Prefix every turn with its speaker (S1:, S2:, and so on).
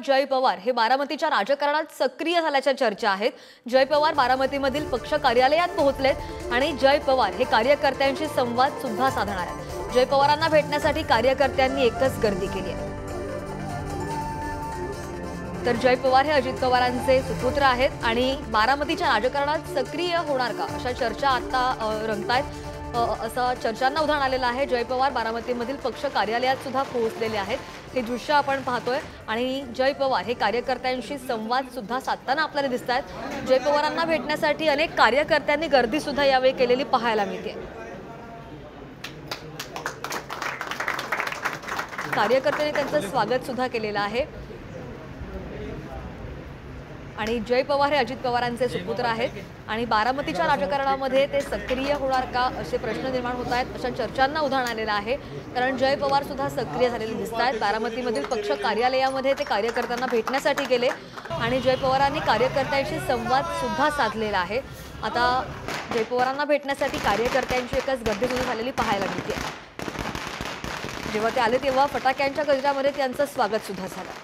S1: जय पवार हे बारामतीच्या राजकारणात सक्रिय झाल्याच्या चर्चा आहेत। जय पवार बारामतीमधील पक्ष कार्यालयात पोहोचलेत आणि जय पवार हे कार्यकर्त्यांशी संवाद सुद्धा साधणार आहेत। जय पवारांना भेटण्यासाठी कार्यकर्त्यांनी एकच गर्दी केली आहे। तर जय पवार हे अजित पवारांचे सुपुत्र आहेत आणि बारामतीच्या राजकारणात सक्रिय होणार का अशा चर्चा आता रंगतायत। असा चर्चांना उधाण आलेलं आहे। जय पवार बारामतीमधील पक्ष कार्यालयात सुद्धा पोहोचलेले आहेत। हे दृश्य आपण पाहतोय आणि जय पवार हे कार्यकर्त्यांशी संवाद सुद्धा साधताना आपल्याला दिसतात। जय पवारांना भेटण्यासाठी अनेक कार्यकर्त्यांनी गर्दी सुद्धा यावेळी केलेली पाहायला मिळते। कार्यकर्त्यांनी त्यांचं स्वागत सुद्धा केलेलं आहे आणि जय पवार हे अजित पवारांचे सुपुत्र आहेत आणि बारामतीच्या राजकारणामध्ये ते सक्रिय होणार का असे प्रश्न निर्माण होत आहेत। अशा चर्चांना उधाण आलेलं आहे कारण जय पवार सुद्धा सक्रिय झालेले दिसत आहेत। बारामतीमधील पक्ष कार्यालयामध्ये ते कार्यकर्त्यांना भेटण्यासाठी गेले आणि जय पवारांनी कार्यकर्त्यांशी संवाद सुद्धा साधलेला आहे। आता जय पवारांना भेटण्यासाठी कार्यकर्त्यांची एकच गर्दी सुरू झालेली पाहायला मिळते। जेव्हा ते आले तेव्हा फटाक्यांच्या गजरामध्ये त्यांचं स्वागत सुद्धा झालं।